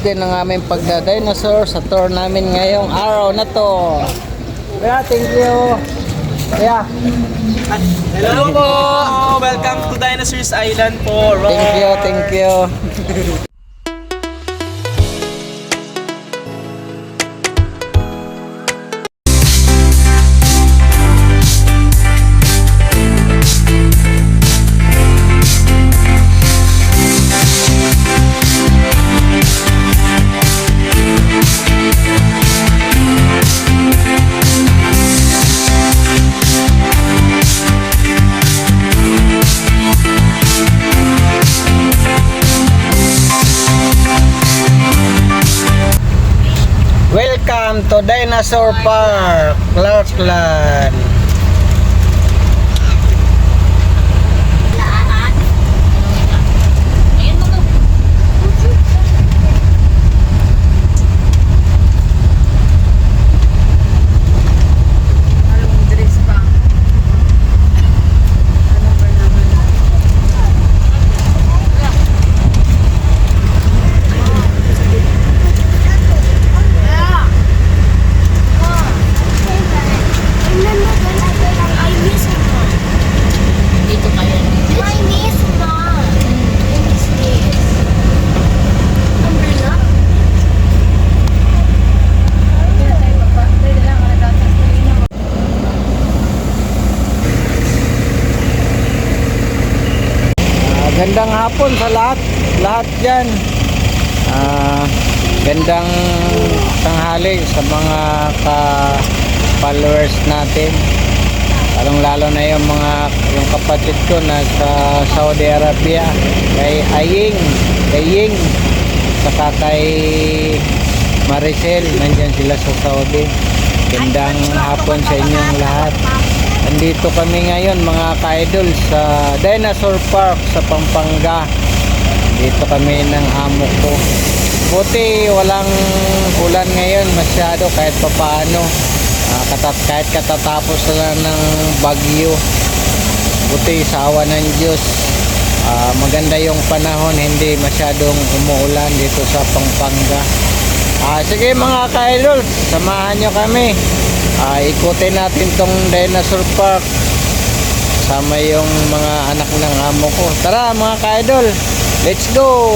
din ang aming pagda-dinosaur sa tour namin ngayong araw na to. Kaya thank you. Kaya Hello po! Welcome to Dinosaurs Island po. thank you. Welcome to Dinosaur Park, Clarkland. Gandang hapon sa lahat dyan. Gandang tanghali sa mga followers natin, lalong-lalo na yung kapatid ko na sa Saudi Arabia, kay Ying, saka kay Maricel, nandyan sila sa Saudi. Gandang hapon sa inyong lahat. Andito kami ngayon mga ka-idol sa Dinosaur Park sa Pampanga. Dito kami ng amo ko. Buti walang ulan ngayon masyado kahit papaano. Kahit katatapos lang ng bagyo. Buti sa awa ng Diyos. Maganda yung panahon, hindi masyadong umuulan dito sa Pampanga. Sige mga ka-idol, samahan nyo kami. Ikutin natin tong Dinosaur Park sama yung mga anak ng amo ko. Tara mga ka-idol, let's go!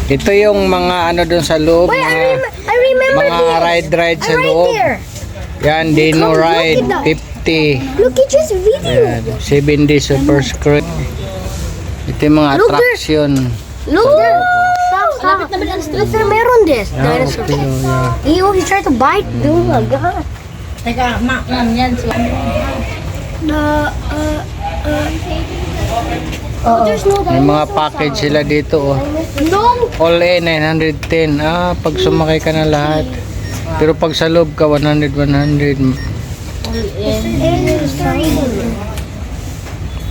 Ito yung mga ano dun sa loob, mga ride sa loob. Yan, Dino Ride 50. Look at this video. Yan, 7D Super Screen. Ito yung mga attraction. Look there. Stop. Look there, meron this. Dinosaur. Okay, yeah. He tried to bite. Oh my god. Teka, ma'am yan. There's no May mga package sila dito, oh. No. All in 910. Pag sumakay ka na lahat. Pero pag sa loob ka 100.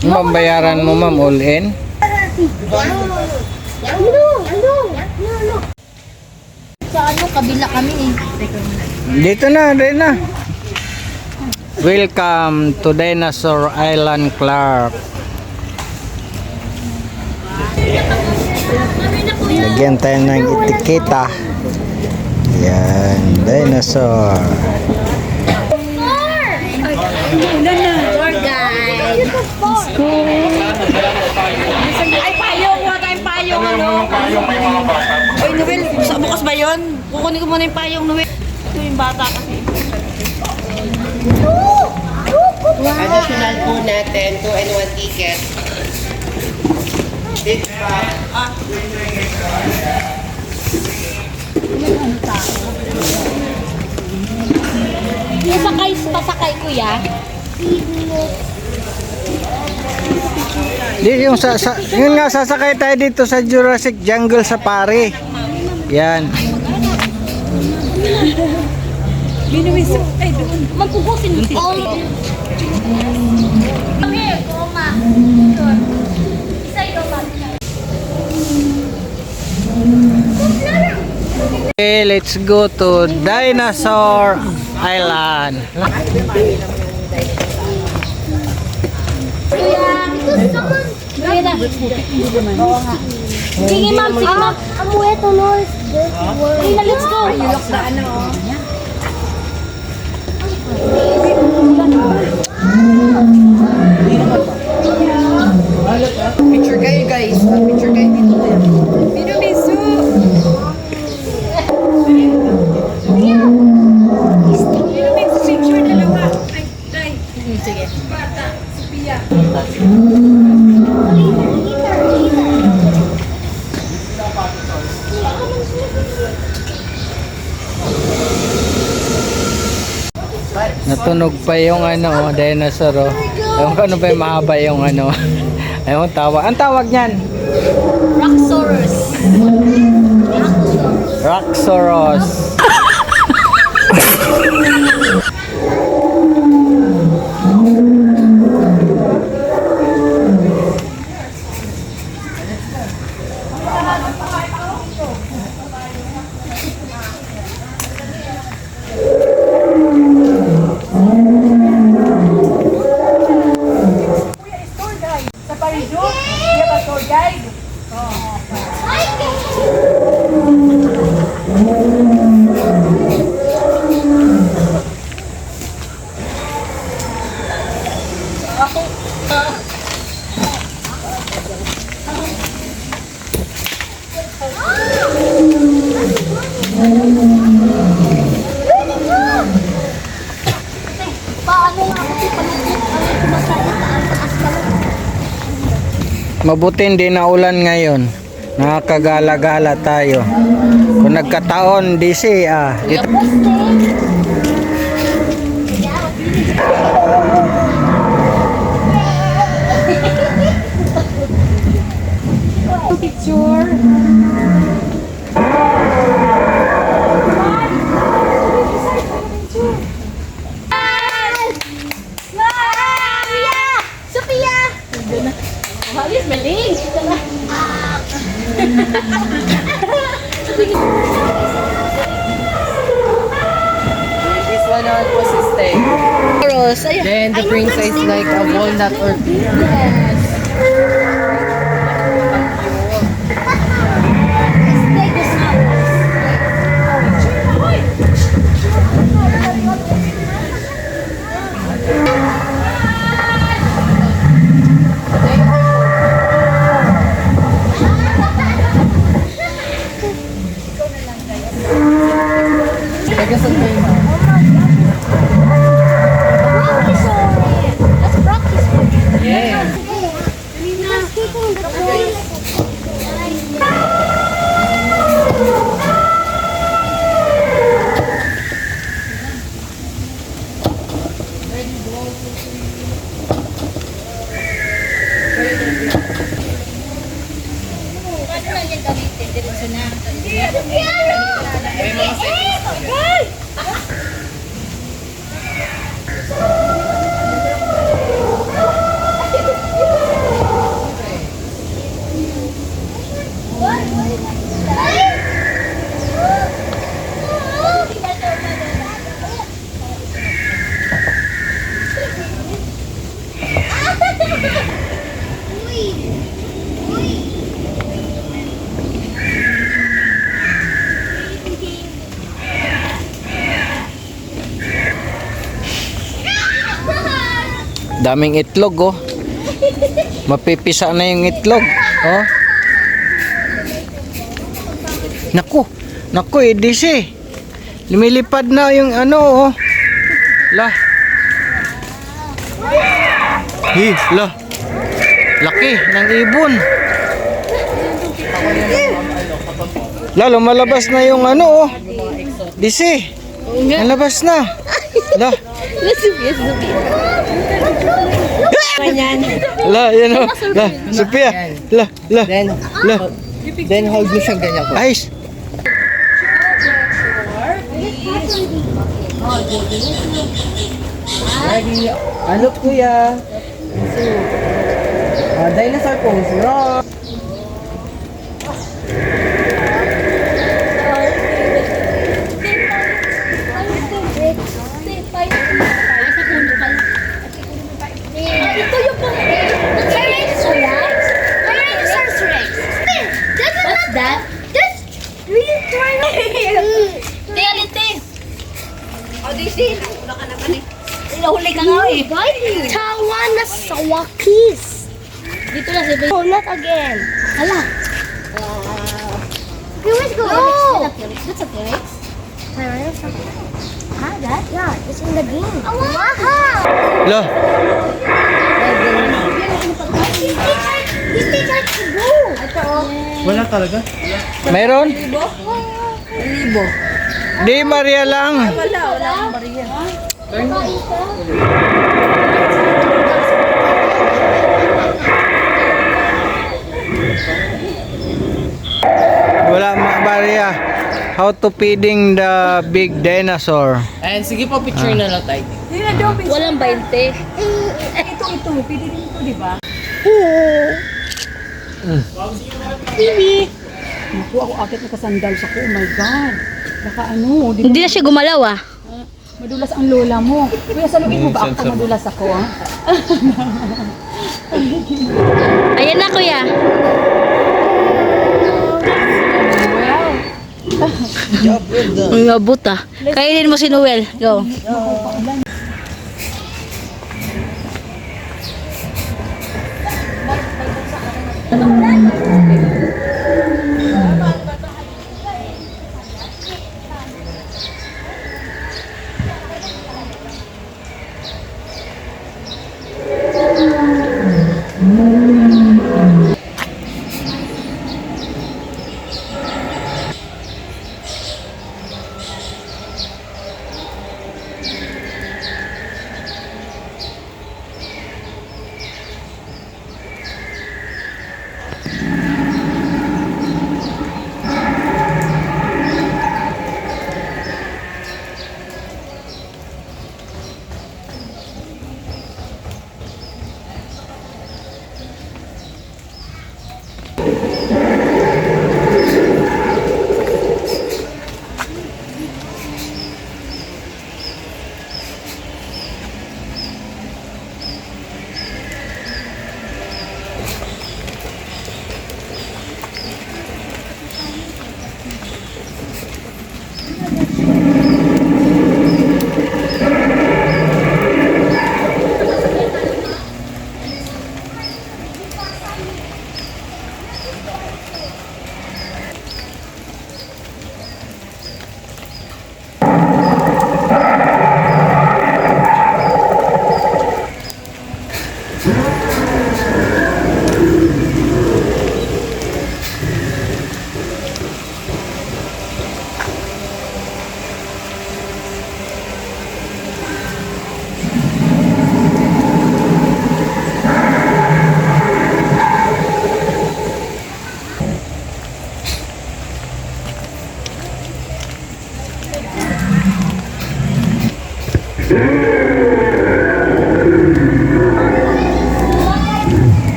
Yung babayaran mo ma'am, all in? No. Sa ano, kabila kami eh. Dito na. Welcome to Dinosaur Island, Clark. Lagyan tayo ng etiketa. Yan, dinosaur. Tour guide. Ay, payong. Wala tayong payong, ano? Uy, Noel, bukas ba yun? Kukunin ko muna yung payong, Noel. Ito yung bata kasi. Additional po natin, 2 and 1 ticket. Pasakay kuya. Yun nga, sasakay tayo dito sa Jurassic Jungle Safari. Yan. Magpupusin mo siya. Kami, koma. Isa ito pa. Okay, let's go to Dinosaur Island. Sige na. Sige ma'am, sige ma'am. Amo eto no. Sige na, let's go. Picture kayo guys. Picture kayo dito. Natunog pa yung ano, dinosaur. Oh. Ewan ko ano ba yung mahaba yung ano. Ayun, tawag. Ang tawag niyan? Roxorus. Roxoros. Paano nga kasi palugit ang kumasaya taas pala. Mabuti hindi na ulan ngayon. Nakakagala-gala tayo. Kung nagkataon, DC dito. Picture. Sophia! Halis, maling! This one on was a steak. Then the princess like a walnut or Let's practice. yeah. Daming itlog oh. Mapipisa na yung itlog. Oh. Naku, DC. Lumilipad na yung ano oh. Lah. Lah. Laki ng ibon. Lah, lumalabas na yung ano oh. DC. Nalabas na. Lah. La, yan o. La, Sophia. La. Then hold mo siyang ganyan ko. Ayos. Ready? Ano kuya? Dinosaur pose. Rock. Tawana Sawakis. Dito lang si Oh, not again. Hala. Okay, let's go. No. That's okay, right? Ah, that? Yeah, it's in the game. Oh, wow. Lo, This teacher to go. Wala talaga. meron? Di Maria lang. Wala Maria. How to feeding the big dinosaur? And sige po, picture na lang tayo. Walang 20. Naku, ako akit nakasandal sa ko. Oh my God. Baka ano, di Hindi na siya gumalaw ah. madulas ang lola mo. Kuya, saluin mo ba ako pag madulas ako, ha? Ayan na kuya. Uy, mabut ah. Kainin mo si Noel. Go.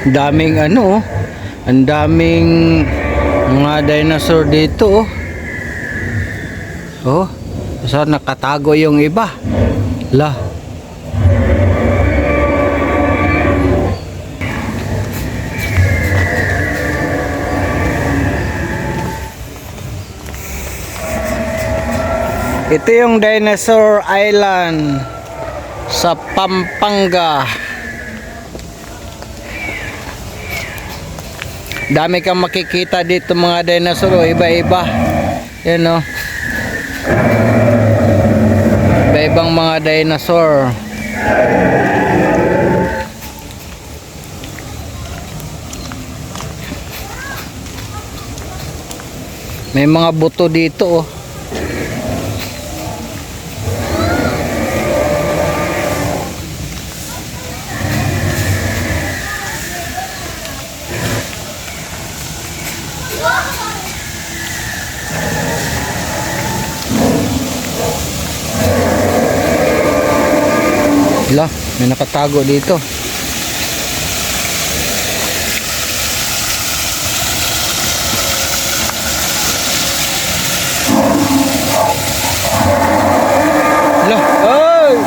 Daming ano, oh. Ang daming mga dinosaur dito, oh. Oh, saan nakatago yung iba? La. Ito yung Dinosaur Island sa Pampanga. Dami kang makikita dito mga dinosaur, iba-iba. Yan o. Iba-ibang mga dinosaur. May mga buto dito oh. Wala, may nakatago dito. Wala, ay!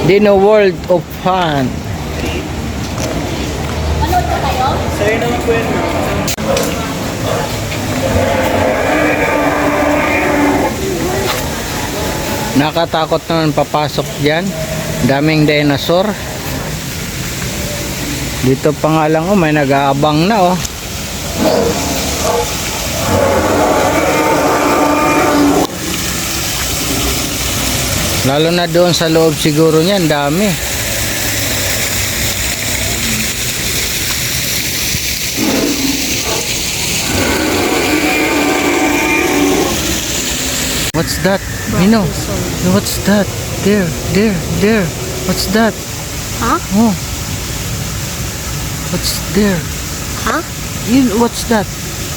Dino World of Fun. Sa'yo naman po yun. Nakatakot naman papasok dyan. Daming dinosaur. Dito pa nga lang oh, may nag-aabang na oh. Lalo na doon sa loob siguro niyan, dami. What's that? Mino, what's that? There. What's that? Huh? Oh. What's there? Huh? What's that?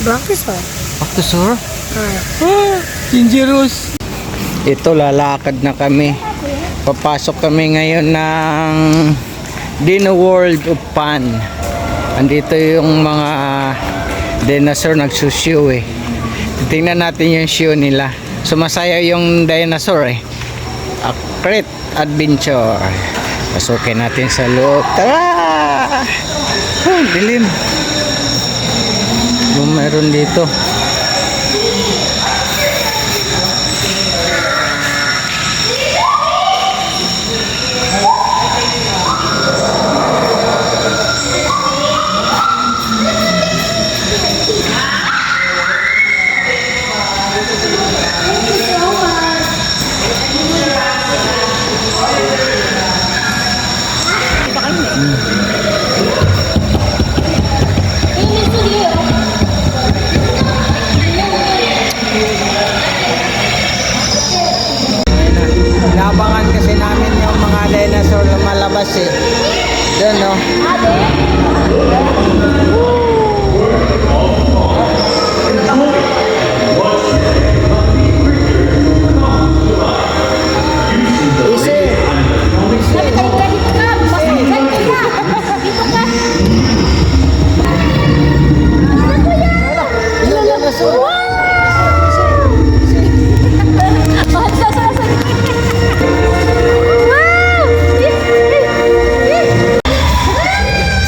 Brontosaur. Octosaur? Dangerous. Ito, lalakad na kami. Papasok kami ngayon ng Dino World of Fun. Andito yung mga dinosaur nagsushow eh. Tingnan natin yung show nila. Sumasaya yung dinosaur eh. A great adventure. Pasukin natin sa loob. Tara! Oh, dilim. Yung meron dito. Inabangan kasi namin yung mga dinosaur lumalabas eh. Doon no.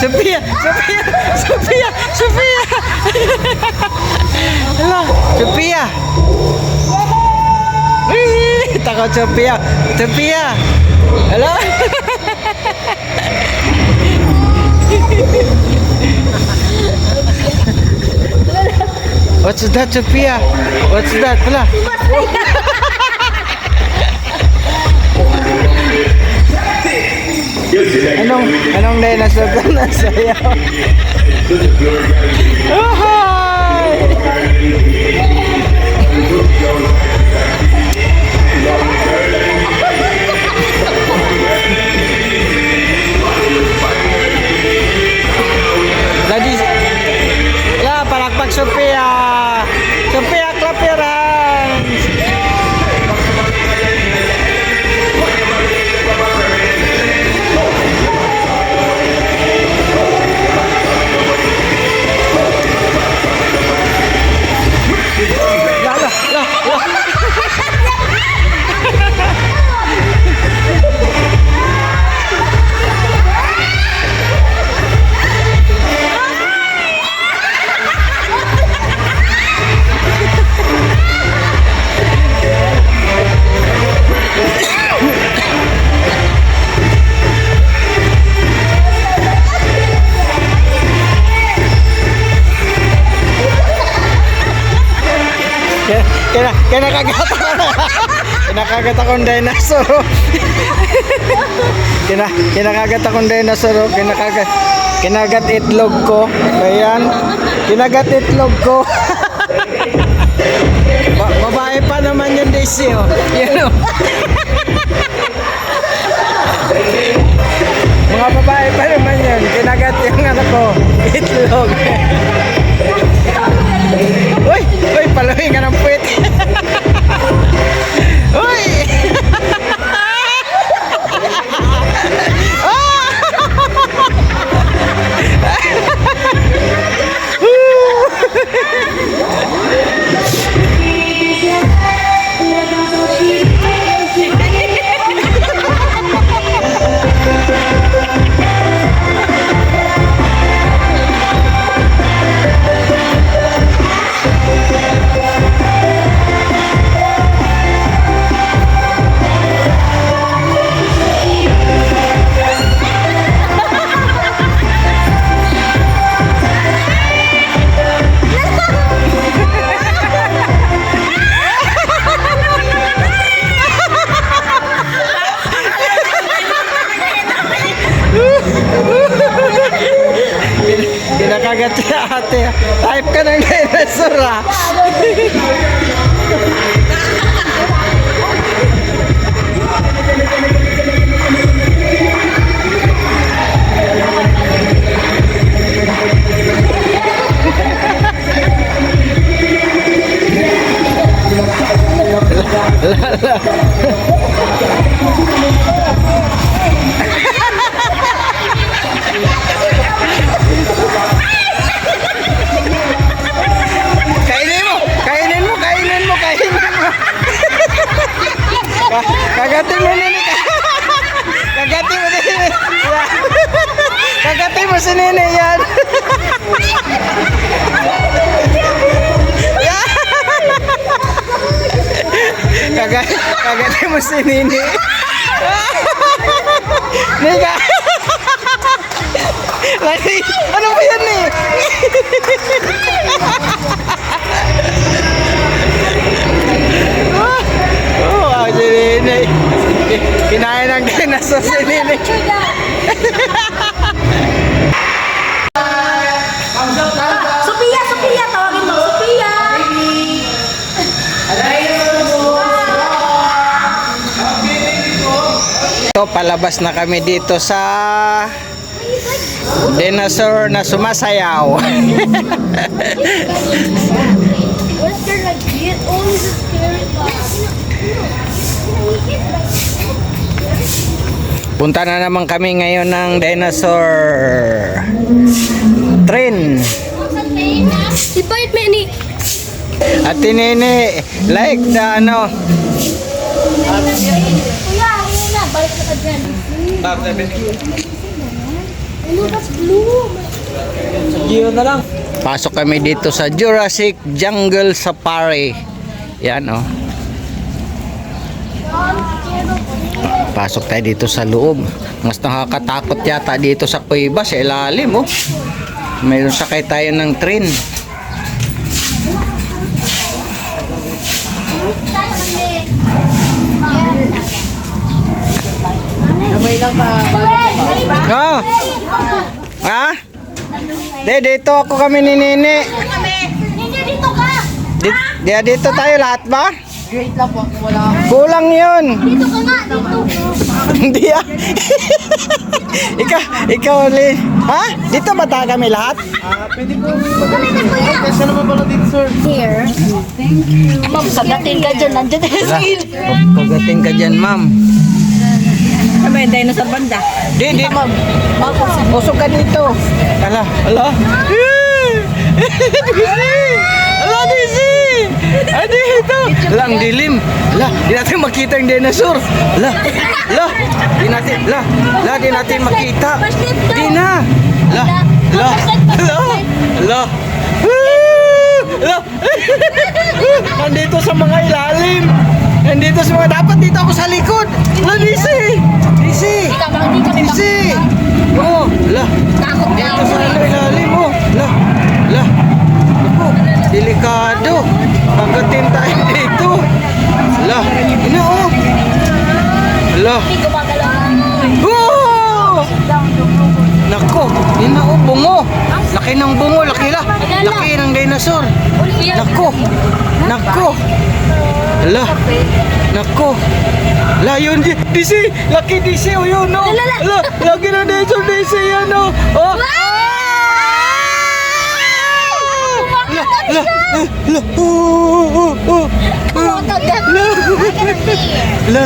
Sophia! Hala, Sophia! Takot Sophia! Sophia! Hala! What's that, Sophia? What's that? Hala! Anong dinosaur ka na sayaw? Oh, hi! Daddy, la, palakpak Sophia! Sophia, clap your hands! Kinakagat ako. Kinakagat akong dinosaur. Kinakagat akong dinosaur. Kinagat itlog ko. Ayan. Kinagat itlog ko. Babae pa naman yung Daisy, oh. Yan, oh. Mga babae pa naman yun. Kinagat yung ano ko. Itlog. Uy! Uy! Paluhin ka ng puwit. Uy! Kinakagat si ate. Type ka ng dinosaur, ah. Kagatin mo nini. Kagatin mo nini. Kagatin mo si nini yan. Kagatin mo si nini. Nika. Lagi. Ano ba yan eh? Si Nini. Kinain ng dinosaur si Nini. Sophia! Sophia! Tawagin mo! Sophia! Ito, palabas na kami dito sa dinosaur na sumasayaw. What's there like it? Always a scary Punta na naman kami ngayon ng dinosaur train. Si Bait Manny. At Nini, like the ano. Kuya, ayun na. Balik na ka dyan. Ano, that's blue. Pasok kami dito sa Jurassic Jungle Safari. Yan, oh. Pasok tayo dito sa loob. Mas nakakatakot yata dito sa kuweba, sa ilalim, oh. Mayroon sakay tayo ng train. Oh. Ha? Dito ako kami ni Nini. Hindi, dito ka. Dito tayo lahat ba? Great lang po. Wala. Kulang yun. Dito ka nga, dito. Hindi ah. ikaw ulit. Ha? Dito ba tayo kami lahat? Pwede po. Kasi naman pala dito, sir. Here. Ma'am, kagatin ka dyan. Nandiyan tayo sa ilog. Pagating ka dyan, ma'am. Sabay, dinosaur banda. Di, ma'am. Usok ka dito. Ala. Ala, Dizzy! Ah, dito! Ala, ang dilim. Ala, di natin makita yung dinosaur. Ala, di natin makita. Di na. Ala. Nandito sa mga ilalim. Nandito sa mga, dapat dito ako sa likod. Ala, Dizzy! Oh, ala. Dito sa ilalim, oh. Ala. Ako, delikado. Agatin tayo dito. Hala, ina oh. Hala. Oh! Nako, ina oh, bungo. Laki ng bungo, laki ng dinosaur. Nako. Nako. Hala. Nako. Hala, yun, DC. Laki DC, oh yun, no. Hala, laki ng dinosaur, DC, yan, no. Oh. Hala, hala, hala. Hala.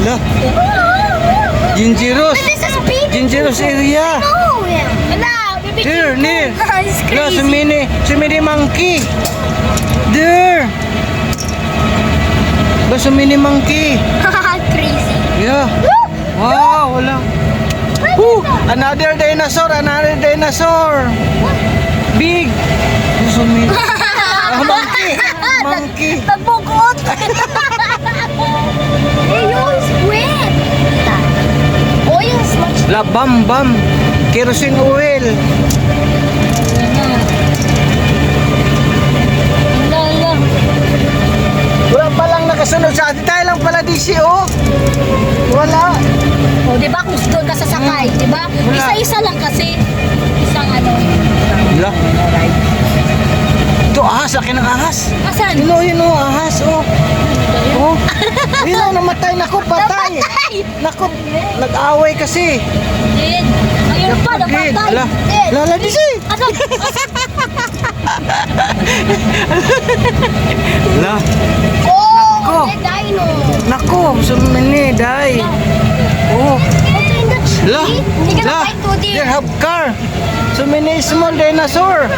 Hala. Dangerous area. There, near. Hala, sumini monkey. There. Ba, sumini monkey. Crazy. Yeah. Wow, wala. Another dinosaur. Big. Sumini. Monkey. Nagbugot. Hey, yung squid. Oil is much. La bam. Kerosene oil. Wala palang nakasunod sa atin. Tayo lang pala DCO. Wala. O, di ba kung doon ka sasakay, di ba? Wala. Isa-isa lang kasi. Isang ano. Wala. Ito ahas. Laki ng ahas. Asan? Yun o, ahas. Oh. Yun o, namatay. Naku, patay. Naku, nag-away kasi. Dead. Ayun pa, Dead. napatay. Ala. Dead. Lala, DC. Asan? Ala. Oh, dead dino. Naku, sumini, day. Oh. Okay, in the tree. La. Hindi ka La. na fight to There have car. Sumini small dinosaur.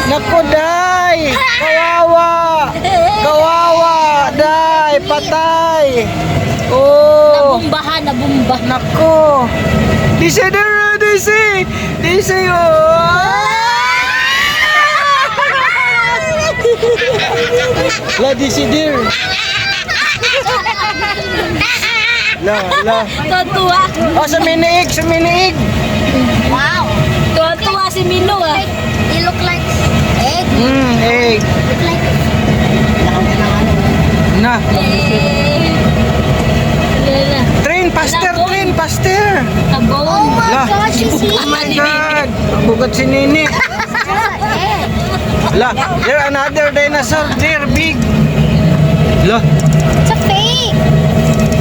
Naku, day. Kawawa, day. Patay. Oh. Nabumba. Nako. DC there, DC. DC, oh. La, DC there. La. Tuwa. Oh, suminiig. Wow. Tuwa si Milo ah. You look like egg. Egg. Look like Na. Train, Labong. pastor. Tabong. Oh my La. gosh, you see? Oh my God. Bugat si Nini. La, there another dinosaur there, big. La. It's a fake.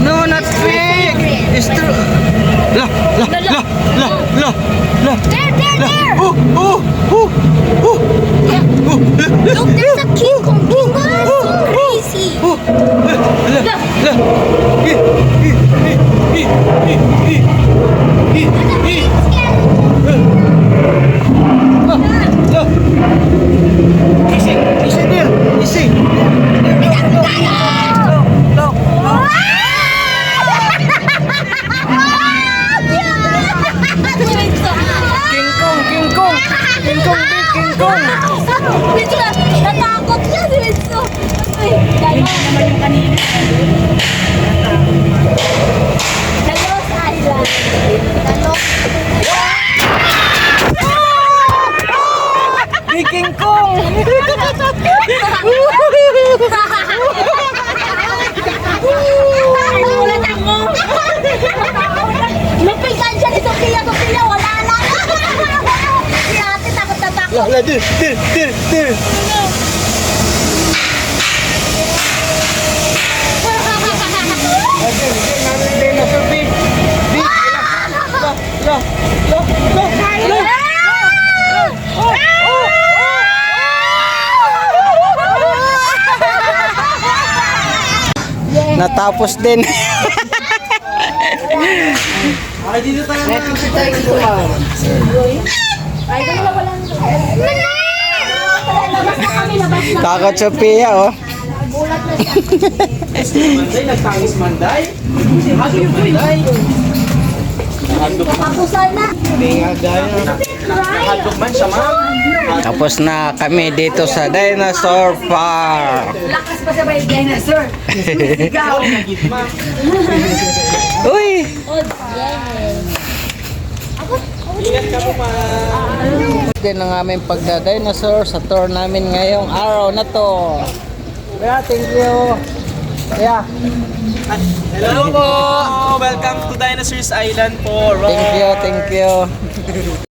No, not fake. It's true. La. There. Oh. Look, there's a King Kong. King Kong is so crazy. Easy. King Kong, big King Kong. Natakot siya, Diretso. Ay, gano'n naman yung kanina. Dalos Island. Dalos. Big King Kong. Nagulat ako. Lupitan siya ni Sophia, wala lang. Si ate takot na takot. La, dir. Dinosaur big. Natapos din. Takot sa Pia, oh. Manday, nagtangis Manday. Hagi yung Manday. Kapusal na. Nahadlok man siya, ma'am. Tapos na kami dito sa Dinosaur Park. Lakas pa sa may dinosaur. Sigaw. Uy! Oh, yes. Ingat ka po, ma'am. Din ang aming pagda-dinosaur sa tour namin ngayong araw na to. Kaya, thank you. Kaya, Hello po! Welcome to Dinosaurs Island po. thank you.